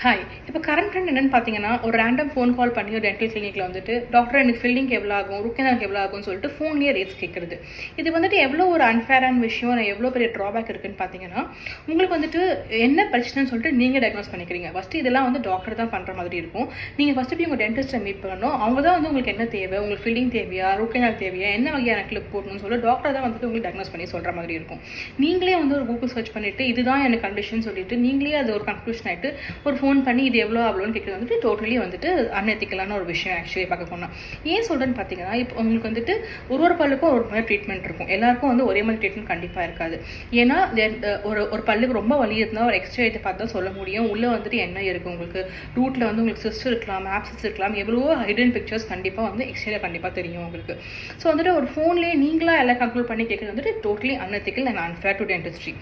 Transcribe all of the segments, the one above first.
Hi. இப்போ current trend என்னன்னு பார்த்தீங்கன்னா, ஒரு ரேண்டம் ஃபோன் கால் பண்ணி ஒரு டென்டல் கிளினிக்ல வந்துட்டு, டாக்டர் எனக்கு ஃபில்லிங்க்கு எவ்வளோ ஆகும், ரூட் கனாலுக்கு எவ்வளோ ஆகும்னு சொல்லிட்டு ஃபோன்லேயே ரேட்ஸ் கேட்குறது. இது வந்துட்டு எவ்வளோ ஒரு அன்ஃபேரான விஷயம், எவ்வளோ பெரிய ட்ராபேக் இருக்குன்னு பார்த்தீங்கன்னா, உங்களுக்கு வந்துட்டு என்ன பிரச்சனைன்னு சொல்லிட்டு நீங்கள் டயக்னோஸ் பண்ணிக்கிறீங்க. ஃபஸ்ட்டு இதெல்லாம் வந்து டாக்டர் தான் பண்ணுற மாதிரி இருக்கும். நீங்கள் ஃபஸ்ட்டு போய் உங்கள் டென்டிஸ்ட்டை மீட் பண்ணணும். அவங்க தான் வந்து உங்களுக்கு என்ன தேவை, உங்களுக்கு ஃபில்லிங் தேவையா, ரூட் கனால் தேவையா, என்ன வகையான கிளிப் போடணும்னு சொல்லி டாக்டர் தான் வந்துட்டு உங்களுக்கு டயக்னோஸ் பண்ணி சொல்கிற மாதிரி இருக்கும். நீங்களே வந்து ஒரு கூகுள் சர்ச் பண்ணிவிட்டு இதுதான் எனக்கு கண்டிஷன் சொல்லிட்டு நீங்களே அது ஒரு கன்க்ளூஷன் ஆகிட்டு ஒரு ஃபோன் பண்ணி இது எவ்வளோ அவ்வளோன்னு கேட்குறது வந்துட்டு டோட்டலி வந்துட்டு அன்எத்திக்கலான ஒரு விஷயம். ஆக்சுவலி பார்க்க போனால் ஏன் சொல்கிறேன்னு பார்த்தீங்கன்னா, இப்போ உங்களுக்கு வந்துட்டு ஒரு பல்லுக்கும் ஒரு மாதிரி ட்ரீட்மெண்ட் இருக்கும். எல்லாருக்கும் வந்து ஒரே மாதிரி ட்ரீட்மெண்ட் கண்டிப்பாக இருக்காது. ஏன்னா ஒரு பல்லுக்கு ரொம்ப வலி இருந்தால் ஒரு எக்ஸ்ரே எடுத்து பார்த்தா சொல்ல முடியும் உள்ளே வந்துட்டு என்ன இருக்குது. உங்களுக்கு ரூட்டில் வந்து உங்களுக்கு சிஸ்ட் இருக்கலாம், ஆப்சஸ் இருக்கலாம், எவ்வளவோ ஹிடன் பிக்சர்ஸ் கண்டிப்பாக வந்து எக்ஸ்ரேல கண்டிப்பாக தெரியும் உங்களுக்கு. ஸோ வந்துட்டு ஒரு ஃபோன்லேயே நீங்களாக எல்லாம் கன்க்ளூட் பண்ணி கேட்குறது வந்துட்டு totally unethical and unfair to dentistry.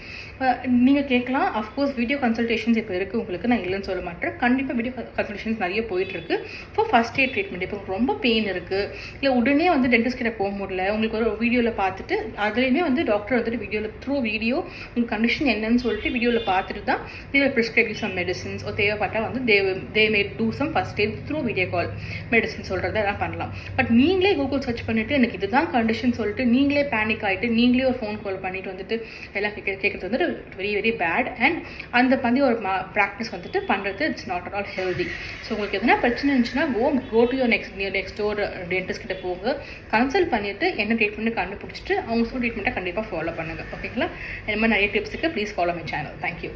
நீங்கள் கேட்கலாம், அஃப்கோர்ஸ் வீடியோ கன்சல்டேஷன்ஸ் இப்போ இருக்குது உங்களுக்கு, நான் இல்லைன்னு சொல்ல மாட்டேன். கண்டிப்பாக வீடியோ கன்சல்டேஷன்ஸ் நிறைய போயிட்டுருக்கு ஃபார் ஃபஸ்ட் எய்ட் ட்ரீட்மெண்ட். இப்போ ரொம்ப பெயின் இருக்குது, இல்லை உடனே வந்து டென்டிஸ்ட் கிட்ட போக முடியல, உங்களுக்கு ஒரு வீடியோவில் பார்த்துட்டு அதுலேயுமே வந்து டாக்டர் வந்துட்டு வீடியோவில் த்ரூ வீடியோ உங்கள் கண்டிஷன் என்னன்னு சொல்லிட்டு வீடியோவில் பார்த்துட்டு தான் they will prescribe you some medicines. தேவைப்பட்டால் வந்து they may do some first aid through video call medicine சொல்கிறத எல்லாம் பண்ணலாம். பட் நீங்களே கூகுள் சர்ச் பண்ணிவிட்டு எனக்கு இதுதான் கண்டிஷன் சொல்லிட்டு நீங்களே பேனிக் ஆகிட்டு நீங்களே ஒரு ஃபோன் கால் பண்ணிட்டு வந்துட்டு எல்லாம் கேட்குறது வந்துட்டு வெரி வெரி பேட். அண்ட் அந்த மாதிரி ஒரு ப்ராக்டிஸ் வந்துட்டு பண்ணுறது it's not at all healthy. So உங்களுக்கு எதனா பிரச்சனை இருந்துச்சுன்னா go to your next door dentist கிட்ட போங்க, கன்சல்ட் பண்ணிவிட்டு என்ன ட்ரீட்மெண்ட் கண்டுபிடிச்சிட்டு அவங்க சொல்ல ட்ரீட்மெண்ட்டை கண்டிப்பாக ஃபாலோ பண்ணுங்கள். ஓகேங்களா? இந்த மாதிரி நிறைய டிப்ஸுக்கு please follow my channel. Thank you.